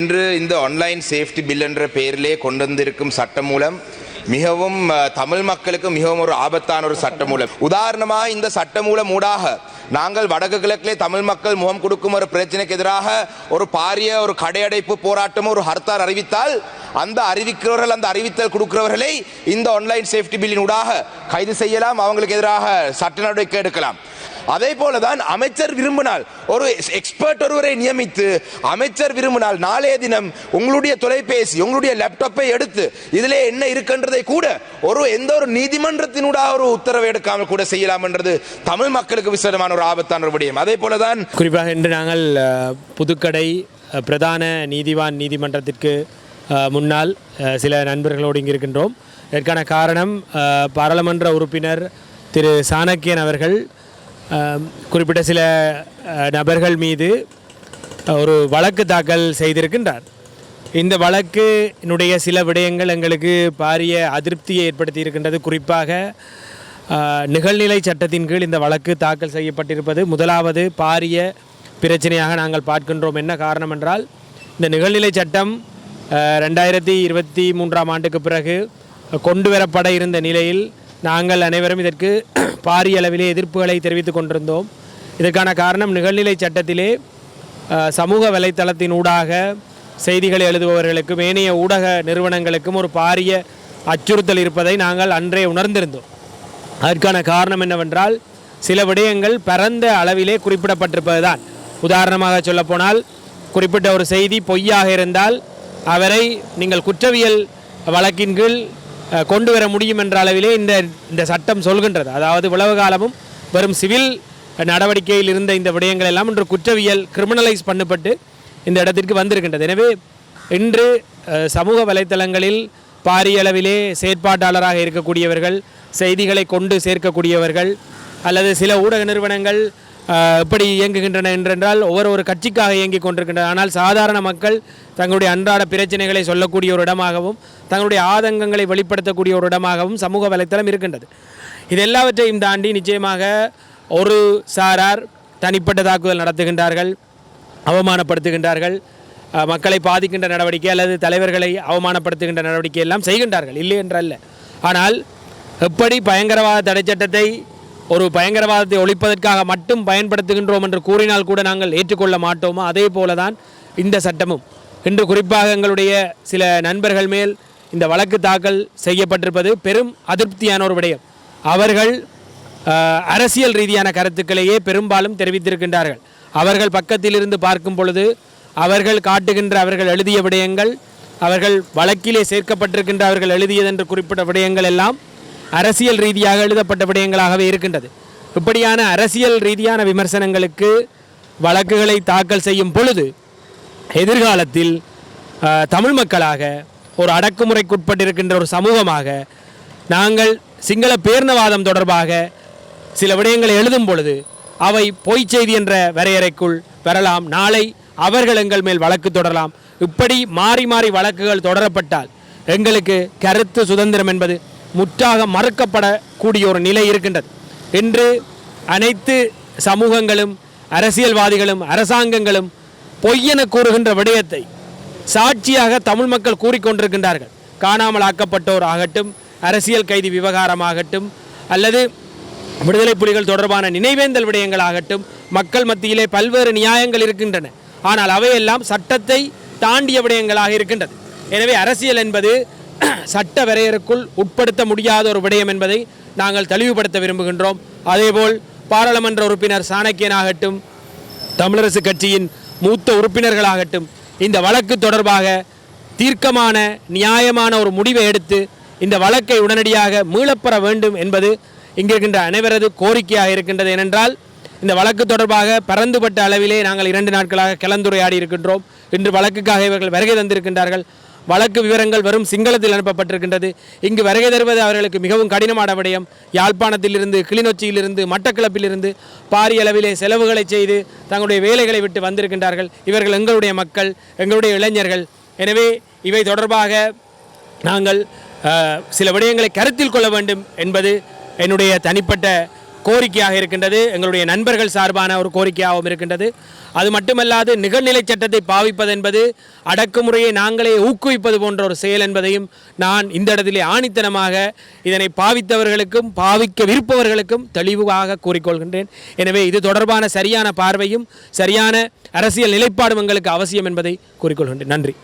இன்று இந்த online safety bill என்ற பெயரிலே கொண்டு வந்திருக்கும் சட்டம் மூலம் மிகவும் தமிழ் மக்களுக்கு மிகவும் ஒரு ஆபத்தான ஒரு சட்டம் மூலம். உதாரணமாக இந்த சட்டம் மூலம் ஊடாக நாங்கள் வடக்கு கிழக்கிலே தமிழ் மக்கள் முகம் கொடுக்கும் ஒரு பிரச்சனைக்கு எதிராக ஒரு பாரிய ஒரு கடையடைப்பு போராட்டம் ஒரு ஹர்த்தால் அறிவித்தால் அந்த அறிவிக்கிறவர்கள் அந்த அறிவித்தல் கொடுக்கிறவர்களை இந்த ஆன்லைன் சேஃப்டி பில்லின் ஊடாக கைது செய்யலாம், அவங்களுக்கு எதிராக சட்ட நடவடிக்கை எடுக்கலாம். அதே போலதான் அமைச்சர் விரும்பினால் ஒரு எக்ஸ்பர்ட் ஒருவரை நியமித்து அமைச்சர் விரும்பினால் நாளைய தினம் உங்களுடைய தொலைபேசி உங்களுடைய லேப்டாப்பை எடுத்து இதிலே என்ன இருக்கின்றதை கூட எந்த ஒரு நீதிமன்றத்தினூடாக ஒரு உத்தரவு எடுக்காமல் கூட செய்யலாம் என்றது தமிழ் மக்களுக்கு விசேடமான ஒரு ஆபத்தான ஒரு விடயம். அதே போலதான் குறிப்பாக இன்று நாங்கள் புதுக்கடை பிரதான நீதிமன்றத்திற்கு முன்னால் சில நண்பர்களோடு இங்கு இருக்கின்றோம். இதற்கான காரணம் பாராளுமன்ற உறுப்பினர் திரு சாணக்கியன் அவர்கள் குறிப்பிட்ட சில நபர்கள் மீது ஒரு வழக்கு தாக்கல் செய்திருக்கின்றார். இந்த வழக்கினுடைய சில விடயங்கள் எங்களுக்கு பாரிய அதிருப்தியை ஏற்படுத்தி இருக்கின்றது. குறிப்பாக நிகழ்நிலை சட்டத்தின் கீழ் இந்த வழக்கு தாக்கல் செய்யப்பட்டிருப்பது முதலாவது பாரிய பிரச்சனையாக நாங்கள் பார்க்கின்றோம். என்ன காரணம் என்றால், இந்த நிகழ்நிலை சட்டம் 2023ஆம் ஆண்டுக்கு பிறகு கொண்டு வரப்பட இருந்த நிலையில் நாங்கள் அனைவரும் இதற்கு பாரிய அளவிலே எதிர்ப்புகளை தெரிவித்து கொண்டிருந்தோம். இதற்கான காரணம், நிகழ்நிலை சட்டத்திலே சமூக வலைத்தளத்தின் ஊடாக செய்திகளை எழுதுபவர்களுக்கும் ஏனைய ஊடக நிறுவனங்களுக்கும் ஒரு பாரிய அச்சுறுத்தல் இருப்பதை நாங்கள் அன்றே உணர்ந்திருந்தோம். அதற்கான காரணம் என்னவென்றால், சில விடயங்கள் பரந்த அளவிலே குறிப்பிடப்பட்டிருப்பது தான். உதாரணமாக சொல்லப்போனால், குறிப்பிட்ட ஒரு செய்தி பொய்யாக இருந்தால் அவரை நீங்கள் குற்றவியல் வழக்கின் கீழ் கொண்டு வர முடியும் என்ற அளவிலே இந்த சட்டம் சொல்கின்றது. அதாவது உளவு காலமும் வெறும் சிவில் நடவடிக்கையில் இருந்த இந்த விடயங்கள் எல்லாம் இன்று குற்றவியல் கிரிமினலைஸ் பண்ணப்பட்டு இந்த இடத்திற்கு வந்திருக்கின்றது. எனவே இன்று சமூக வலைத்தளங்களில் பாரிய அளவிலே செயற்பாட்டாளராக இருக்கக்கூடியவர்கள், செய்திகளை கொண்டு சேர்க்கக்கூடியவர்கள், அல்லது சில ஊடக நிறுவனங்கள் எப்படி இயங்குகின்றன என்றால் ஒவ்வொரு கட்சிக்காக இயங்கிக் கொண்டிருக்கின்றன. ஆனால் சாதாரண மக்கள் தங்களுடைய அன்றாட பிரச்சனைகளை சொல்லக்கூடிய ஒரு இடமாகவும் தங்களுடைய ஆதங்கங்களை வெளிப்படுத்தக்கூடிய ஒரு இடமாகவும் சமூக வலைத்தளம் இருக்கின்றது. இது எல்லாவற்றையும் தாண்டி நிச்சயமாக ஒரு சாரார் தனிப்பட்ட தாக்குதல் நடத்துகின்றார்கள், அவமானப்படுத்துகின்றார்கள், மக்களை பாதிக்கின்ற நடவடிக்கை அல்லது தலைவர்களை அவமானப்படுத்துகின்ற நடவடிக்கை எல்லாம் செய்கின்றார்கள், இல்லை என்றல்ல. ஆனால் எப்படி பயங்கரவாத தடை சட்டத்தை ஒரு பயங்கரவாதத்தை ஒழிப்பதற்காக மட்டும் பயன்படுத்துகின்றோம் என்று கூறினால் கூட நாங்கள் ஏற்றுக்கொள்ள மாட்டோமோ, அதே போலதான் இந்த சட்டமும். இன்று குறிப்பாக எங்களுடைய சில நண்பர்கள் மேல் இந்த வழக்கு தாக்கல் செய்யப்பட்டிருப்பது பெரும் அதிருப்தியான ஒரு விடயம். அவர்கள் அரசியல் ரீதியான கருத்துக்களையே பெரும்பாலும் தெரிவித்திருக்கின்றார்கள். அவர்கள் பக்கத்திலிருந்து பார்க்கும் பொழுது அவர்கள் காட்டுகின்ற அவர்கள் எழுதிய விடயங்கள், அவர்கள் வழக்கிலே சேர்க்கப்பட்டிருக்கின்ற அவர்கள் எழுதியதென்று குறிப்பிட்ட விடயங்கள் எல்லாம் அரசியல் ரீதியாக எழுதப்பட்ட விடயங்களாகவே இருக்கின்றது. இப்படியான அரசியல் ரீதியான விமர்சனங்களுக்கு வழக்குகளை தாக்கல் செய்யும் பொழுது எதிர்காலத்தில் தமிழ் மக்களாக ஒரு அடக்குமுறைக்குட்பட்டிருக்கின்ற ஒரு சமூகமாக நாங்கள் சிங்கள பேரினவாதம் தொடர்பாக சில விடயங்களை எழுதும் பொழுது அவை பொய்ச் செய்தி என்ற வரையறைக்குள் வரலாம். நாளை அவர்கள் எங்கள் மேல் வழக்கு தொடரலாம். இப்படி மாறி மாறி வழக்குகள் தொடரப்பட்டால் எங்களுக்கு கருத்து சுதந்திரம் என்பது முற்றாக மறுக்கப்படக்கூடிய ஒரு நிலை இருக்கின்றது. இன்று அனைத்து சமூகங்களும் அரசியல்வாதிகளும் அரசாங்கங்களும் பொய்யென கூறுகின்ற விடயத்தை சாட்சியாக தமிழ் மக்கள் கூறிக்கொண்டிருக்கின்றார்கள். காணாமல் ஆக்கப்பட்டோர் ஆகட்டும், அரசியல் கைதி விவகாரமாகட்டும், அல்லது விடுதலை புலிகள் தொடர்பான நினைவேந்தல் விடயங்களாகட்டும், மக்கள் மத்தியிலே பல்வேறு நியாயங்கள் இருக்கின்றன. ஆனால் அவையெல்லாம் சட்டத்தை தாண்டிய விடயங்களாக இருக்கின்றது. எனவே அரசியல் என்பது சட்ட வரையறைக்குள் உட்படுத்த முடியாத ஒரு விடயம் என்பதை நாங்கள் தெளிவுபடுத்த விரும்புகின்றோம். அதேபோல் பாராளுமன்ற உறுப்பினர் சாணக்கியனாகட்டும், தமிழரசு கட்சியின் மூத்த உறுப்பினர்களாகட்டும், இந்த வழக்கு தொடர்பாக தீர்க்கமான நியாயமான ஒரு முடிவை எடுத்து இந்த வழக்கை உடனடியாக மீளப்பெற வேண்டும் என்பது இங்கிருக்கின்ற அனைவரது கோரிக்கையாக இருக்கின்றது. ஏனென்றால் இந்த வழக்கு தொடர்பாக பரந்துபட்ட அளவிலே நாங்கள் 2 நாட்களாக கலந்துரையாடி இருக்கின்றோம். இன்று வழக்குக்காக இவர்கள் வருகை தந்திருக்கின்றார்கள். வழக்கு விவரங்கள் வெறும் சிங்களத்தில் அனுப்பப்பட்டிருக்கின்றது. இங்கு வருகை தருவது அவர்களுக்கு மிகவும் கடினமான விடயம். யாழ்ப்பாணத்திலிருந்து, கிளிநொச்சியிலிருந்து, மட்டக்களப்பிலிருந்து பாரிய அளவிலே செலவுகளை செய்து தங்களுடைய வேலைகளை விட்டு வந்திருக்கின்றார்கள். இவர்கள் எங்களுடைய மக்கள், எங்களுடைய இளைஞர்கள். எனவே இவை தொடர்பாக நாங்கள் சில விடயங்களை கருத்தில் கொள்ள வேண்டும் என்பது என்னுடைய தனிப்பட்ட கோரிக்கையாக இருக்கின்றது, எங்களுடைய நண்பர்கள் சார்பான ஒரு கோரிக்கையாகவும் இருக்கின்றது. அது மட்டுமல்லாது நிகழ்நிலை சட்டத்தை பாவிப்பது என்பது அடக்குமுறையை நாங்களே ஊக்குவிப்பது போன்ற ஒரு செயல் என்பதையும் நான் இந்த இடத்திலே ஆணித்தனமாக இதனை பாவித்தவர்களுக்கும் பாவிக்கவிருப்பவர்களுக்கும் தெளிவாக கூறிக்கொள்கின்றேன். எனவே இது தொடர்பான சரியான பார்வையும் சரியான அரசியல் நிலைப்பாடும் எங்களுக்கு அவசியம் என்பதை கூறிக்கொள்கின்றேன். நன்றி.